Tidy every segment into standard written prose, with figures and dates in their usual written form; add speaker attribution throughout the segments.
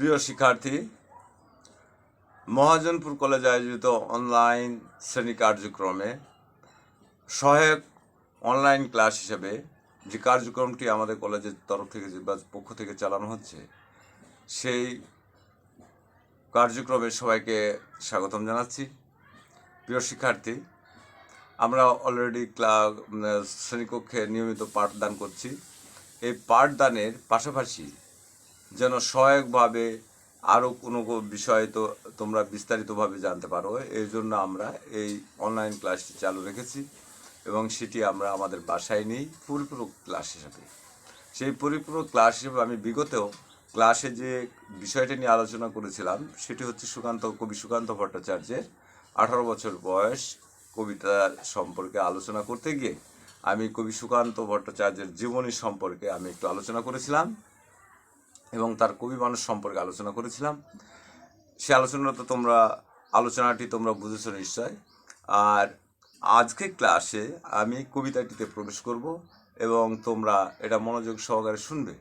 Speaker 1: প্রিয় শিক্ষার্থী, মহাজনপুর কলেজে আয়োজিত অনলাইন শ্রেণী কার্যক্রমে সহায়ক অনলাইন ক্লাস হিসেবে যে কার্যক্রমটি আমাদের কলেজের তরফ থেকে বা পক্ষ থেকে চালানো হচ্ছে, সেই কার্যক্রমে সবাইকে স্বাগতম জানাচ্ছি। প্রিয় শিক্ষার্থী, আমরা অলরেডি শ্রেণীকক্ষে নিয়মিত পাঠদান করছি। এই পাঠদানের পাশাপাশি যেন সহায়কভাবে আরও কোনো বিষয় তো তোমরা বিস্তারিতভাবে জানতে পারো, এই জন্য আমরা এই অনলাইন ক্লাসটি চালু রেখেছি এবং সেটি আমরা আমাদের বাসায় নিই পরিপূরক ক্লাস হিসেবে। সেই পরিপূরক ক্লাস হিসেবে আমি বিগতেও ক্লাসে যে বিষয়টি নিয়ে আলোচনা করেছিলাম সেটি হচ্ছে কবি সুকান্ত ভট্টাচার্যের 18 বছর বয়স কবিতা সম্পর্কে আলোচনা করতে গিয়ে আমি কবি সুকান্ত ভট্টাচার্যের জীবনী সম্পর্কে আমি একটু আলোচনা করেছিলাম এবং তার কবি মানুষ সম্পর্কে আলোচনা করেছিলাম। সে আলোচনাটি তোমরা বুঝেছো নিশ্চয়। আর আজকে ক্লাসে আমি কবিতাটিতে প্রবেশ করব এবং তোমরা এটা মনোযোগ সহকারে শুনবে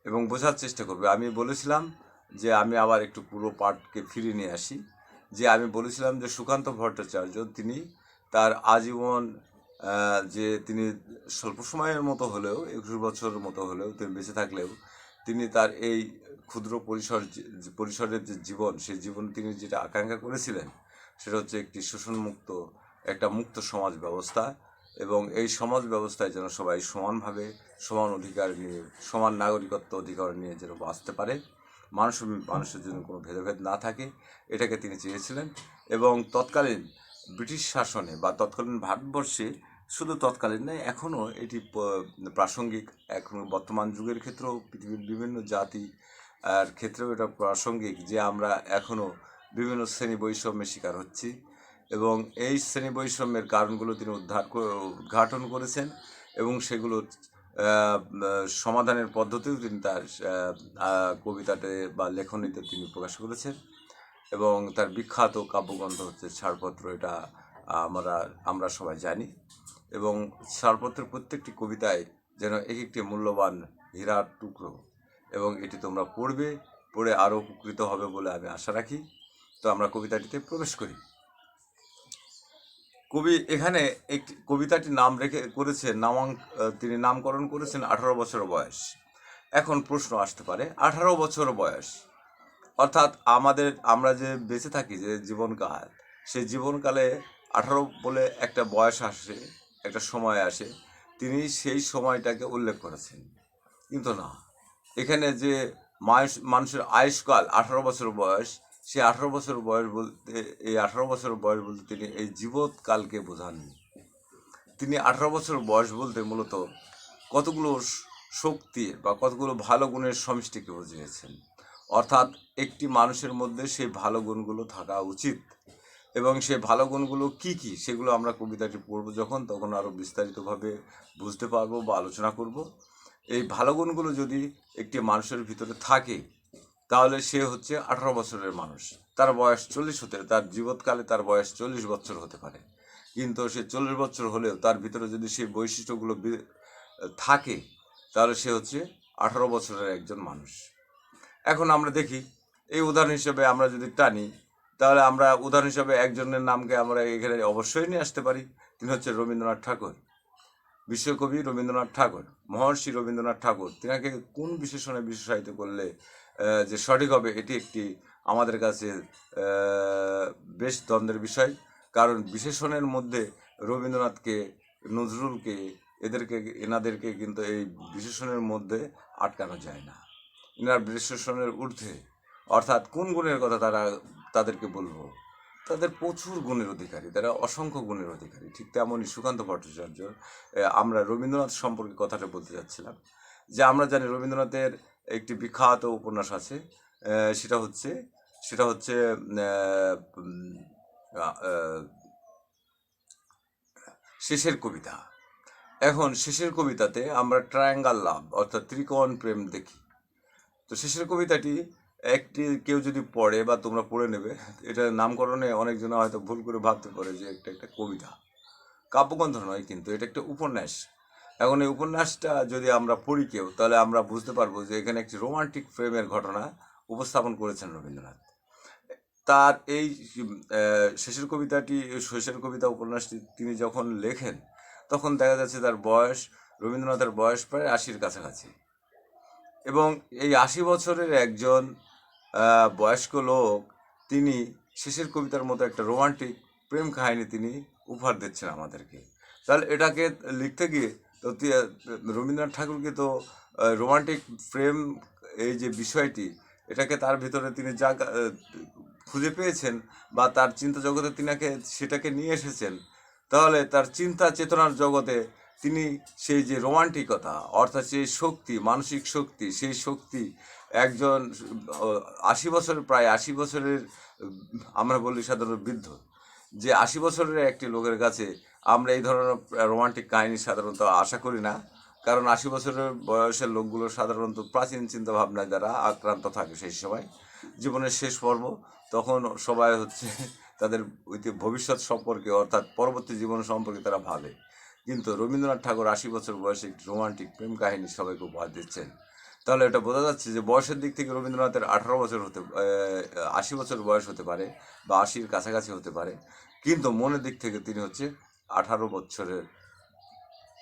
Speaker 1: এবং বোঝার চেষ্টা করবে। আমি বলেছিলাম যে আমি আবার একটু পুরো পাঠকে ফিরিয়ে নিয়ে আসি, যে আমি বলেছিলাম যে সুকান্ত ভট্টাচার্য তিনি তার আজীবন তিনি স্বল্প সময়ের মতো হলেও 21 বছরের মতো হলেও তিনি বেঁচে থাকলেও তিনি তার এই ক্ষুদ্র পরিসরের যে জীবন, সেই জীবন তিনি যেটা আকাঙ্ক্ষা করেছিলেন সেটা হচ্ছে একটি শোষণমুক্ত একটা মুক্ত সমাজ ব্যবস্থা, এবং এই সমাজ ব্যবস্থায় যেন সবাই সমানভাবে সমান অধিকার নিয়ে, সমান নাগরিকত্ব অধিকার নিয়ে যেন বাঁচতে পারে, মানুষের জন্য কোনো ভেদাভেদ না থাকে, এটাকে তিনি চেয়েছিলেন। এবং তৎকালীন ব্রিটিশ শাসনে বা তৎকালীন ভারতবর্ষে, শুধু তৎকালীন নয়, এখনও এটি প্রাসঙ্গিক, এখনও বর্তমান যুগের ক্ষেত্রেও পৃথিবীর বিভিন্ন জাতি আর ক্ষেত্রেও এটা প্রাসঙ্গিক যে আমরা এখনও বিভিন্ন শ্রেণী বৈষম্যের শিকার হচ্ছি, এবং এই শ্রেণী বৈষম্যের কারণগুলো তিনি উদ্ঘাটন করেছেন এবং সেগুলোর সমাধানের পদ্ধতিও তিনি তার কবিতাতে বা লেখনীতে তিনি প্রকাশ করেছেন। এবং তার বিখ্যাত কাব্যগ্রন্থ হচ্ছে ছাড়পত্র, এটা আমরা সবাই জানি। এবং ছাড়পত্রের প্রত্যেকটি কবিতায় যেন এক একটি মূল্যবান হীরার টুকরো, এবং এটি তোমরা পড়ে আরও উপকৃত হবে বলে আমি আশা রাখি। তো আমরা কবিতাটিতে প্রবেশ করি। কবি এখানে একটি কবিতাটি তিনি নামকরণ করেছেন 18 বছর বয়স। এখন প্রশ্ন আসতে পারে, 18 বছর বয়স অর্থাৎ আমরা যে বেঁচে থাকি যে জীবনকাল, সেই জীবনকালে 18 বলে একটা বয়স আসে, একটা সময় আসে, তিনি সেই সময়টাকে উল্লেখ করেছেন। কিন্তু না, এখানে যে মানুষের আয়ুষ্কাল 18 বছর বয়স, সে 18 বছর বয়স বলতে তিনি এই জীবৎকালকে বোঝাননি। তিনি 18 বছর বয়স বলতে মূলত কতগুলো শক্তি বা কতগুলো ভালো গুণের সমষ্টিকে বুঝিয়েছেন। অর্থাৎ একটি মানুষের মধ্যে সেই ভালো গুণগুলো থাকা উচিত, এবং সেই ভালো গুণগুলো কী কী সেগুলো আমরা কবিতাটি পড়ব তখন আরও বিস্তারিতভাবে বুঝতে পারবো বা আলোচনা করব। এই ভালো গুণগুলো যদি একটি মানুষের ভিতরে থাকে তাহলে সে হচ্ছে 18 বছরের মানুষ। তার বয়স 40 তার জীবৎকালে তার বয়স 40 বছর হতে পারে, কিন্তু সে 40 বছর হলেও তার ভিতরে যদি সেই বৈশিষ্ট্যগুলো থাকে তাহলে সে হচ্ছে 18 বছরের একজন মানুষ। এখন আমরা দেখি, এই উদাহরণ হিসেবে আমরা যদি টানি, তাহলে আমরা উদাহরণ হিসেবে একজনের নামকে আমরা এখানে অবশ্যই নিয়ে আসতে পারি। তিনি হচ্ছে রবীন্দ্রনাথ ঠাকুর, বিশ্বকবি রবীন্দ্রনাথ ঠাকুর, মহর্ষি রবীন্দ্রনাথ ঠাকুর। তিনাকে কোন বিশেষণে বিশেষায়িত করলে যে সঠিক হবে, এটি একটি আমাদের কাছে বেশ দ্বন্দ্বের বিষয়। কারণ বিশেষণের মধ্যে রবীন্দ্রনাথকে, নজরুলকে, এনাদেরকে কিন্তু এই বিশেষণের মধ্যে আটকানো যায় না। এনার বিশেষণের ঊর্ধ্বে, অর্থাৎ কোন গুণের কথা তাদেরকে বলবো, তাদের প্রচুর গুণের অধিকারী, তারা অসংখ্য গুণের অধিকারী। ঠিক তেমনই সুকান্ত ভট্টাচার্য। আমরা রবীন্দ্রনাথ সম্পর্কে কথাটা বলতে যাচ্ছিলাম, যে আমরা জানি রবীন্দ্রনাথের একটি বিখ্যাত উপন্যাস আছে, সেটা হচ্ছে শেষের কবিতা। এখন শেষের কবিতাতে আমরা ট্রায়াঙ্গেল লাভ অর্থাৎ ত্রিকোণ প্রেম দেখি। তো শেষের কবিতাটি কেউ যদি পড়ে বা তোমরা পড়ে নেবে, এটা নামকরণে অনেকজন হয়তো ভুল করে ভাবতে পারে যে একটা কবিতা, কাব্যগ্রন্থ নয়, কিন্তু এটা একটা উপন্যাস। এখন এই উপন্যাসটা যদি আমরা পড়ি কেউ, তাহলে আমরা বুঝতে পারবো যে এখানে একটি রোমান্টিক প্রেমের ঘটনা উপস্থাপন করেছেন রবীন্দ্রনাথ। তার এই শেষের কবিতা উপন্যাসটি তিনি যখন লেখেন তখন দেখা যাচ্ছে তার বয়স, রবীন্দ্রনাথের বয়স প্রায় 80-র কাছাকাছি। এবং এই 80 বছরের একজন বয়স্ক লোক তিনি শেষের কবিতার মতো একটা রোমান্টিক প্রেম কাহিনী তিনি উপহার দিচ্ছেন আমাদেরকে। তাহলে এটাকে লিখতে গিয়ে তো রবীন্দ্রনাথ ঠাকুরকে তো রোমান্টিক প্রেম এই যে বিষয়টি, এটাকে তার ভিতরে তিনি যা খুঁজে পেয়েছেন বা তার চিন্তা জগতে সেটাকে নিয়ে এসেছেন, তাহলে তার চিন্তা চেতনার জগতে তিনি সেই যে রোমান্টিকতা, অর্থাৎ সেই শক্তি, মানসিক শক্তি, সেই শক্তি একজন 80 বছরের, প্রায় 80 বছরের, আমরা বলি সাধারণত বৃদ্ধ, যে 80 বছরের একটি লোকের কাছে আমরা এই ধরনের রোমান্টিক কাহিনী সাধারণত আশা করি না। কারণ 80 বছরের বয়সের লোকগুলো সাধারণত প্রাচীন চিন্তাভাবনায় দ্বারা আক্রান্ত থাকে সেই সময়, জীবনের শেষ পর্ব, তখন সবাই তাদের ভবিষ্যৎ সম্পর্কে, অর্থাৎ পরবর্তী জীবন সম্পর্কে তারা ভাবে। কিন্তু রবীন্দ্রনাথ ঠাকুর 80 বছর বয়সে একটি রোমান্টিক প্রেম কাহিনী সবাইকে উপহার দিচ্ছেন। তাহলে এটা বোঝা যাচ্ছে যে বয়সের দিক থেকে রবীন্দ্রনাথের 80 বছর বয়স হতে পারে বা 80-র কাছাকাছি হতে পারে, কিন্তু মনের দিক থেকে তিনি 18 বছরের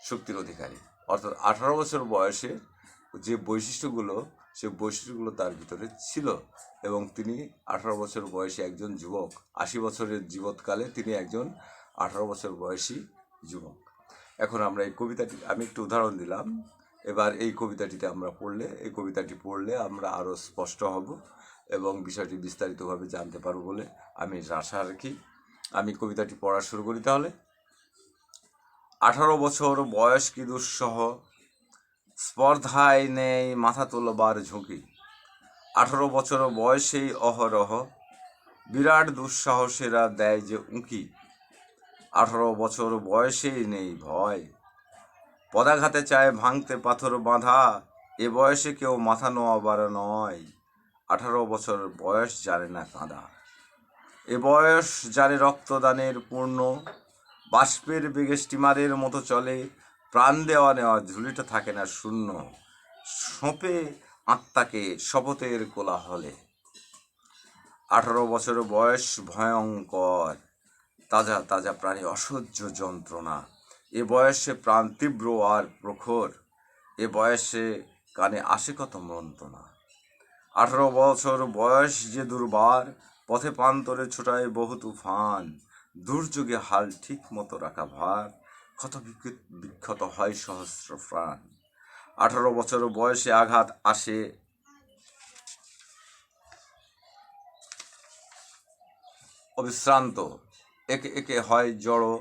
Speaker 1: শক্তির অধিকারী। অর্থাৎ 18 বছর বয়সে যে বৈশিষ্ট্যগুলো, সে বৈশিষ্ট্যগুলো তার ভিতরে ছিল এবং তিনি 18 বছর বয়সী একজন যুবক। 80 বছরের জীবৎকালে তিনি একজন 18 বছর বয়সী যুবক। এখন আমরা এই কবিতাটি, আমি একটু উদাহরণ দিলাম, এবার এই কবিতাটি পড়লে আমরা আরও স্পষ্ট হব এবং বিষয়টি বিস্তারিতভাবে জানতে পারব বলে আমি আশা রাখি। আমি কবিতাটি পড়া শুরু করি তাহলে। 18 বছর বয়স কি দুঃসহ, স্পর্ধায় নেই মাথা তোলবার ঝুঁকি। 18 বছর বয়সেই অহরহ বিরাট দুঃসাহসেরা দেয় যে উঁকি। 18 বছর বয়সেই নেই ভয়, পদাঘাতে চায় ভাঙতে পাথর বাঁধা, এ বয়সে কেউ মাথা নোয়াবার নয়। 18 বছর বয়স জানে না কাঁদা, এ বয়স জানে রক্তদানের পূর্ণ, বাষ্পের বেগে স্টিমারের মতো চলে, প্রাণ দেওয়া নেওয়া ঝুলিটা থাকে না শূন্য, সঁপে আত্মাকে শপথের কোলাহলে। 18 বছর বয়স ভয়ঙ্কর, তাজা তাজা প্রাণী অসহ্য যন্ত্রণা, এ বয়সে প্রাণ তীব্র আর প্রখর, এ বয়সে কানে আসে কত মন্ত্রণা। 18 বছর বয়স যে দুর্বার, পথে প্রান্তরে ছোটায় বহু তুফান, দুর্যোগে হাল ঠিক মতো রাখা ভার, ক্ষত বিক্ষত হয় সহস্র প্রাণ। 18 বছর বয়সে আঘাত আসে অবিশ্রান্ত, একে একে হয় জড়ো,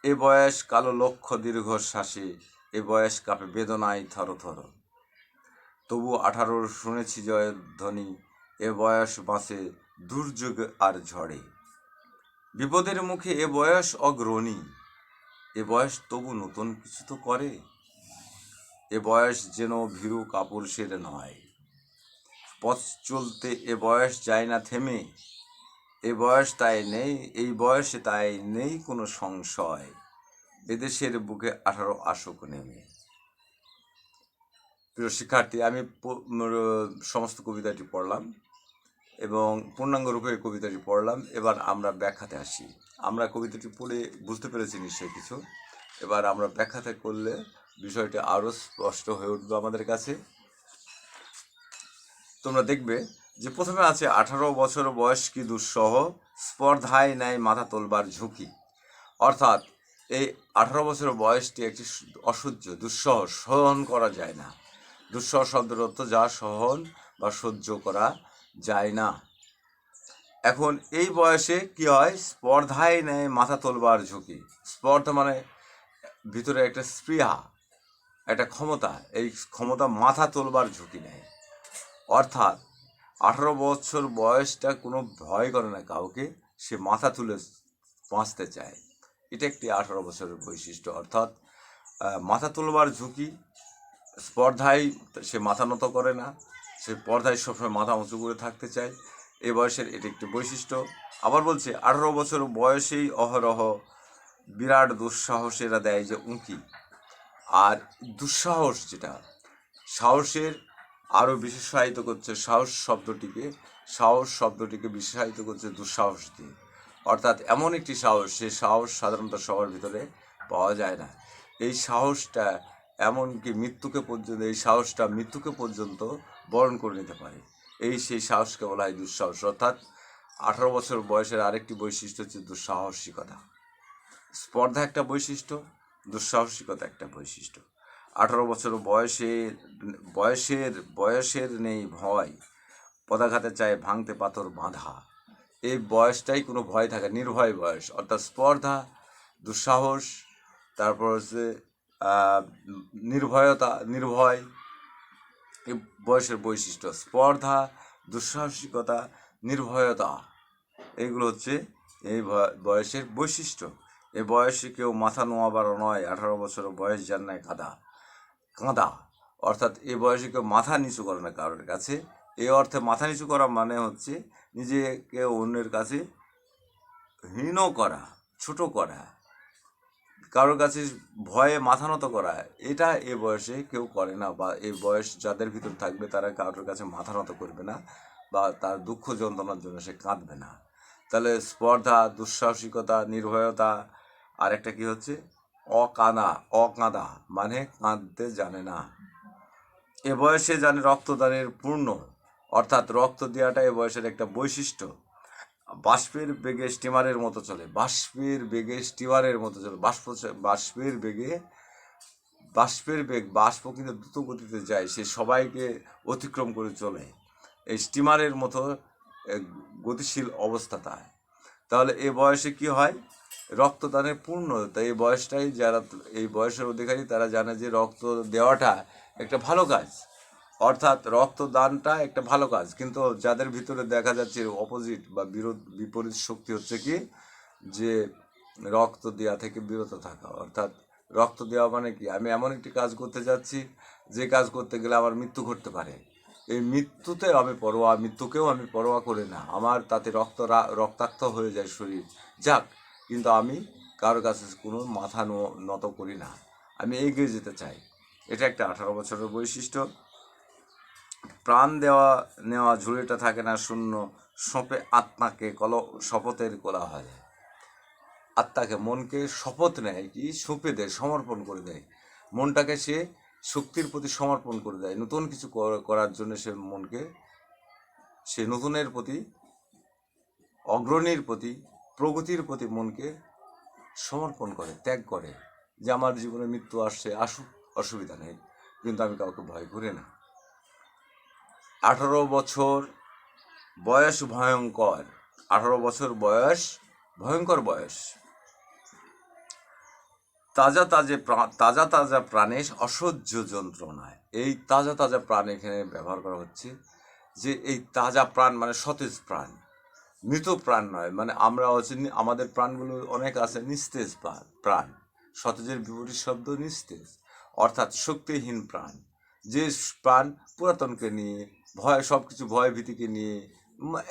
Speaker 1: এ বয়স কালো লক্ষ্য দীর্ঘশ্বাসে, এ বয়স কাঁপে বেদনায় থর থর। তবু 18 শুনেছি জয়ের ধ্বনি, এ বয়স বাঁচে দুর্যোগ আর ঝড়ে। বিপদের মুখে এ বয়স অগ্রণী, এ বয়স তবু নতুন কিছু তো করে। এ বয়স যেন ভীরু কাপুরুষের নয়, পথ চলতে এ বয়স যায় না থেমে। এ বয়স তাই নেই, এই বয়সে তাই নেই কোনো সংশয়, এদেশের বুকে 18 আসুক নেমে। প্রিয় শিক্ষার্থী, আমি সমস্ত কবিতাটি পড়লাম এবং পূর্ণাঙ্গ রূপে কবিতাটি পড়লাম। এবার আমরা ব্যাখ্যাতে আসি। আমরা কবিতাটি পড়ে বুঝতে পেরেছি নিশ্চয়ই কিছু, এবার আমরা ব্যাখ্যাতে করলে বিষয়টি আরও স্পষ্ট হয়ে উঠবে আমাদের কাছে। তোমরা দেখবে যে প্রথমে আছে 18 বছর বয়স কি দুঃসহ, স্পর্ধায় নেয় মাথা তোলবার ঝুঁকি। অর্থাৎ এই 18 বছর বয়সটি একটি অসহ্য, দুঃসহ, সহন করা যায় না। দুঃসহ শব্দের অর্থ যা সহন বা সহ্য করা যায় না। এখন এই বয়সে কি হয়, স্পর্ধায় নেয় মাথা তোলবার ঝুঁকি। স্পর্ধা মানে ভিতরে একটা স্পৃহা, একটা ক্ষমতা, এই ক্ষমতা মাথা তোলবার ঝুঁকি নেয়। অর্থাৎ 18 বছর বয়সটা কোনো ভয় করে না কাউকে, সে মাথা তুলে বাঁচতে চায়। এটা একটি 18 বছরের বৈশিষ্ট্য। অর্থাৎ মাথা তোলবার ঝুঁকি, স্পর্ধায় সে মাথা নত করে না, সে পর্দায় সবসময় মাথা উঁচু করে থাকতে চায়। এ বয়সের এটি একটি বৈশিষ্ট্য। আবার বলছে 18 বছর বয়সেই অহরহ বিরাট দুঃসাহসেরা দেয় যে উঁকি। আর দুঃসাহস যেটা, সাহসের আরও বিশেষায়িত করছে সাহস শব্দটিকে বিশেষায়িত করছে দুঃসাহস দিয়ে। অর্থাৎ এমন একটি সাহস, সে সাহস সাধারণত সবার ভিতরে পাওয়া যায় না। এই সাহসটা এমনকি এই সাহসটা মৃত্যুকে পর্যন্ত বরণ করে নিতে পারে। সেই সাহসকে বলা হয় দুঃসাহস। অর্থাৎ 18 বছর বয়সের আরেকটি বৈশিষ্ট্য হচ্ছে দুঃসাহসিকতা। স্পর্ধা একটা বৈশিষ্ট্য, দুঃসাহসিকতা একটা বৈশিষ্ট্য। 18 বছর বয়সের নেই ভয়, পদাঘাতে চায় ভাঙতে পাথর বাঁধা। এই বয়সটাই কোনো ভয় থাকে, নির্ভয় বয়স। অর্থাৎ স্পর্ধা, দুঃসাহস, তারপর হচ্ছে নির্ভয়, এই বয়সের বৈশিষ্ট্য। স্পর্ধা, দুঃসাহসিকতা, নির্ভয়তা, এগুলো হচ্ছে এই বয়সের বৈশিষ্ট্য। এই বয়সে কেউ মাথা নোয়াবার নয়। 18 বছর বয়স যার নাই কাঁদা। অর্থাৎ এই বয়সে কেউ মাথা নিচু করে না কারোর কাছে। এই অর্থে মাথা নিচু করা মানে হচ্ছে নিজেকে অন্যের কাছে হীন করা, ছোট করা, কারোর কাছে ভয়ে মাথা নত করা। এটা এ বয়সে কেউ করে না, বা এই বয়স যাদের ভিতর থাকবে তারা কারোর কাছে মাথা নত করবে না, বা তার দুঃখ যন্ত্রণার জন্য সে কাঁদবে না। তাহলে স্পর্ধা, দুঃসাহসিকতা, নির্ভয়তা, আর একটা কি হচ্ছে অকাঁদা, মানে কাঁদতে জানে না। এ বয়সে জানে রক্তদানের পূর্ণ, অর্থাৎ রক্ত দেওয়াটা এ বয়সের একটা বৈশিষ্ট্য। বাষ্পের বেগে স্টিমারের মতো চলে, বাষ্প কিন্তু দ্রুত গতিতে যায়, সে সবাইকে অতিক্রম করে চলে। এই স্টিমারের মতো গতিশীল অবস্থা তাই। তাহলে এই বয়সে কি হয়? রক্তদানের পূর্ণ। তাই এই বয়সের অধিকারী তারা জানে যে রক্ত দেওয়াটা একটা ভালো কাজ, অর্থাৎ রক্তদানটা একটা ভালো কাজ। কিন্তু যাদের ভিতরে দেখা যাচ্ছে অপোজিট বা বিপরীত শক্তি হচ্ছে কি, যে রক্ত দেওয়া থেকে বিরত থাকা। অর্থাৎ রক্ত দেওয়া মানে কি, আমি এমন একটি কাজ করতে যাচ্ছি যে কাজ করতে গেলে আমার মৃত্যু ঘটতে পারে। এই মৃত্যুকেও আমি পরোয়া করি না। আমার তাতে রক্তাক্ত হয়ে যায় শরীর, যাক, কিন্তু আমি কারোর কাছে কোনো মাথা নত করি না, আমি এগিয়ে যেতে চাই। এটা একটা 18 বছরের বৈশিষ্ট্য। প্রাণ নেওয়া ঝুড়িটা থাকে না শূন্য, সঁপে আত্মাকে শপথের কোলাহলে। আত্মাকে, মনকে শপথ নেয়, কি সঁপে দেয়, সমর্পণ করে দেয়। মনটাকে সে শক্তির প্রতি সমর্পণ করে দেয়, নতুন কিছু করার জন্য সে নতুনের প্রতি, অগ্রণীর প্রতি, প্রগতির প্রতি মনকে সমর্পণ করে, ত্যাগ করে, যে আমার জীবনে মৃত্যু আসুক, অসুবিধা নেই, কিন্তু আমি কাউকে ভয় করি না। 18 বছর বয়স ভয়ঙ্কর। 18 বছর বয়স ভয়ঙ্কর বয়স। তাজা প্রাণে অসহ্য যন্ত্রণায়। এই তাজা প্রাণ এখানে ব্যবহার করা হচ্ছে, যে এই তাজা প্রাণ মানে সতেজ প্রাণ, মৃত প্রাণ নয়। মানে আমরা হচ্ছে, আমাদের প্রাণগুলো অনেক আছে নিস্তেজ প্রাণ। সতেজের বিপরীত শব্দ নিস্তেজ, অর্থাৎ শক্তিহীন প্রাণ। যে প্রাণ পুরাতনকে নিয়ে সব কিছু ভয় ভীতিকে নিয়ে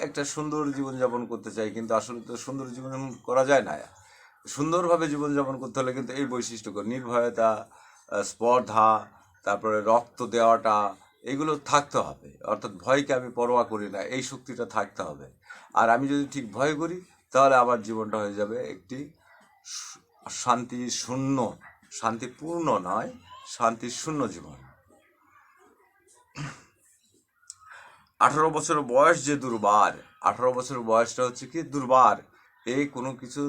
Speaker 1: একটা সুন্দর জীবনযাপন করতে চাই, কিন্তু আসলে তো সুন্দর জীবন করা যায় না। সুন্দরভাবে জীবনযাপন করতে হলে কিন্তু এই বৈশিষ্ট্য, নির্ভয়তা, স্পর্ধা, তারপরে রক্ত দেওয়াটা, এগুলো থাকতে হবে। অর্থাৎ ভয়কে আমি পরোয়া করি না, এই শক্তিটা থাকতে হবে। আর আমি যদি ঠিক ভয় করি, তাহলে আমার জীবনটা হয়ে যাবে একটি শান্তিপূর্ণ নয়, শান্তিশূন্য জীবন। 18 বছর বয়স যে দুর্বার, 18 বছর বয়সটা হচ্ছে কি দুর্বার। কোনো কিছু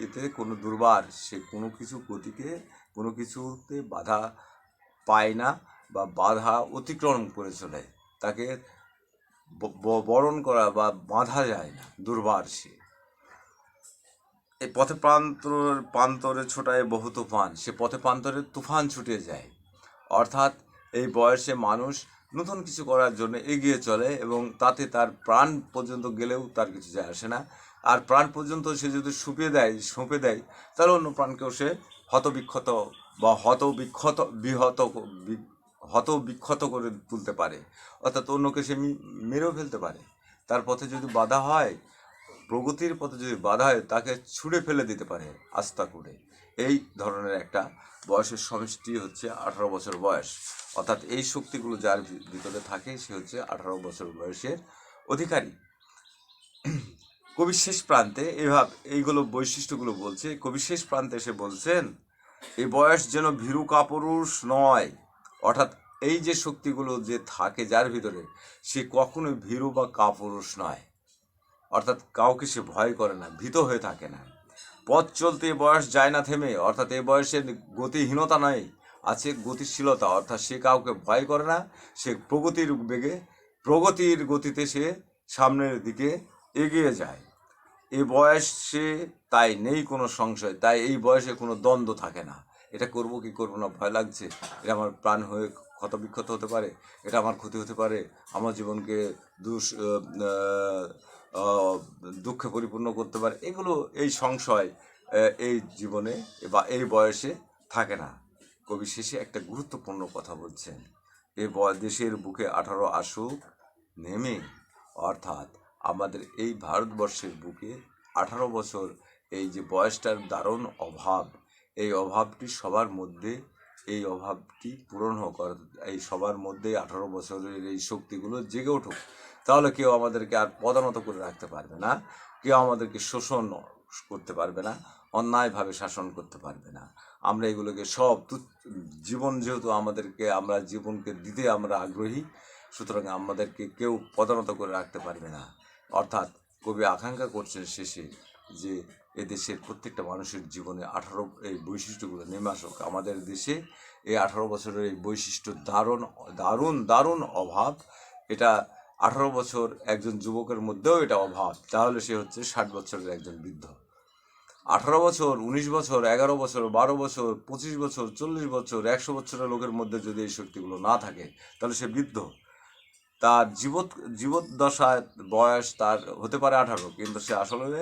Speaker 1: এতে কোনো দুর্বার, সে কোনো কিছু গতিকে, কোনো কিছুতে বাধা পায় না, বা বাধা অতিক্রম করে চলে, তাকে বরণ করা বা বাঁধা যায় না, দুর্বার সে। এই পথে প্রান্তরে ছোটায় বহু তুফান, সে পথে প্রান্তরে তুফান ছুটে যায়। অর্থাৎ এই বয়সে মানুষ নতুন কিছু করার জন্য এগিয়ে চলে, এবং তাতে তার প্রাণ পর্যন্ত গেলেও তার কিছু যায় আসে না। আর প্রাণ পর্যন্ত সে যদি সঁপে দেয়, তাহলে অন্য প্রাণকেও সে হতবিক্ষত বা হতবিক্ষত করে তুলতে পারে। অর্থাৎ অন্যকে সে মেরেও ফেলতে পারে। তার পথে যদি বাধা হয়, প্রগতির পথে যদি বাধা হয়, তাকে ছুঁড়ে ফেলে দিতে পারে আস্থা করে। এই ধরনের একটা বয়সের সমষ্টি হচ্ছে 18 বছর বয়স। অর্থাৎ এই শক্তিগুলো যার ভিতরে থাকে সে হচ্ছে 18 বছর বয়সের অধিকারী। কবি শেষ প্রান্তে এইগুলো বৈশিষ্ট্যগুলো বলছে। কবি শেষ প্রান্তে এসে বলছেন, এই বয়স যেন ভীরু কাপুরুষ নয়। অর্থাৎ এই যে শক্তিগুলো যে থাকে যার ভিতরে, সে কখনোই ভীরু বা কাপুরুষ নয়। অর্থাৎ কাউকে সে ভয় করে না, ভীত হয়ে থাকে না। পথ চলতে এ বয়স যায় না থেমে। অর্থাৎ এই বয়সের গতিহীনতা নয়, আছে গতিশীলতা। অর্থাৎ সে কাউকে ভয় করে না, সে প্রগতির গতিতে সে সামনের দিকে এগিয়ে যায়। এই বয়সে তাই নেই কোনো সংশয়, তাই এই বয়সে কোনো দ্বন্দ্ব থাকে না। এটা করব কি করব না, ভয় লাগছে, এটা আমার প্রাণ হয়ে ক্ষতবিক্ষত হতে পারে, এটা আমার ক্ষতি হতে পারে, আমার জীবনকে দুঃখে পরিপূর্ণ করতে পারে। এগুলো এই সংশয় এই জীবনে বা এই বয়সে থাকে না। কবি শেষে একটা গুরুত্বপূর্ণ কথা বলছেন, দেশের বুকে 18 আসুক নেমে। অর্থাৎ আমাদের এই ভারতবর্ষের বুকে 18 বছর এই যে বয়সটার দারুণ অভাব, এই অভাবটি সবার মধ্যে, এই অভাবটি পূরণ হোক। এই সবার মধ্যে 18 বছরের এই শক্তিগুলো জেগে উঠুক। তাহলে কেউ আমাদেরকে আর পদানত করে রাখতে পারবে না, কেউ আমাদেরকে শোষণ করতে পারবে না, অন্যায়ভাবে শাসন করতে পারবে না। আমরা এগুলোকে সব জীবন, যেহেতু আমরা জীবনকে দিতে আমরা আগ্রহী, সুতরাং আমাদেরকে কেউ পদানত করে রাখতে পারবে না। অর্থাৎ কবি আকাঙ্ক্ষা করছেন শেষে যে এদেশের প্রত্যেকটা মানুষের জীবনে 18 এই বৈশিষ্ট্যগুলো নেমে আসুক। আমাদের দেশে এই 18 বছরের এই বৈশিষ্ট্য দারুণ দারুণ দারুণ অভাব। এটা 18 বছর একজন যুবকের মধ্যেও এটা অভাব, তাহলে সে হচ্ছে 60 বছরের একজন বৃদ্ধ। 18 বছর, 19 বছর, 11 বছর, 12 বছর, 25 বছর, 40 বছর, 100 বছরের লোকের মধ্যে যদি এই শক্তিগুলো না থাকে, তাহলে সে বৃদ্ধ। তার জীবদ্দশায় বয়স তার হতে পারে 18, কিন্তু সে আসলে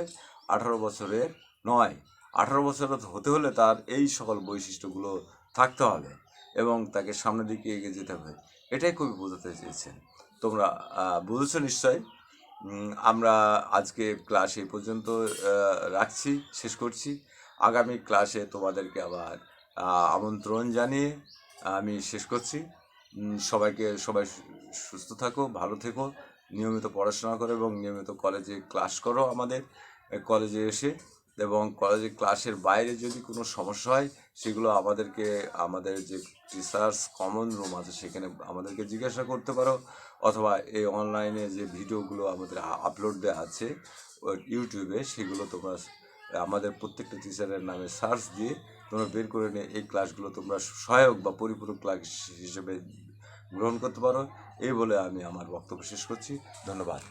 Speaker 1: 18 বছরের নয়। 18 বছর হতে হলে তার এই সকল বৈশিষ্ট্যগুলো থাকতে হবে এবং তাকে সামনের দিকে এগিয়ে যেতে হবে। এটাই কবি বোঝাতে চেয়েছেন। তোমরা বুঝেছো নিশ্চয়। আমরা আজকে ক্লাস এই পর্যন্ত রাখছি, শেষ করছি। আগামী ক্লাসে তোমাদেরকে আবার আমন্ত্রণ জানিয়ে আমি শেষ করছি। সবাই সুস্থ থাকো, ভালো থেকো, নিয়মিত পড়াশোনা করো এবং নিয়মিত কলেজে ক্লাস করো আমাদের কলেজে এসে। এবং কলেজে ক্লাসের বাইরে যদি কোনো সমস্যা হয় সেগুলো আমাদের যে টিচার্স কমন রুম আছে সেখানে আমাদেরকে জিজ্ঞাসা করতে পারো, অথবা এই অনলাইনে যে ভিডিওগুলো আমাদের আপলোড দেওয়া আছে ইউটিউবে, সেগুলো তোমরা আমাদের প্রত্যেকটা টিচারের নামে সার্চ দিয়ে তোমরা বের করে নিয়ে এই ক্লাসগুলো তোমরা সহায়ক বা পরিপূরক ক্লাস হিসেবে গ্রহণ করতে পারো। এই বলে আমি আমার বক্তব্য শেষ করছি। ধন্যবাদ।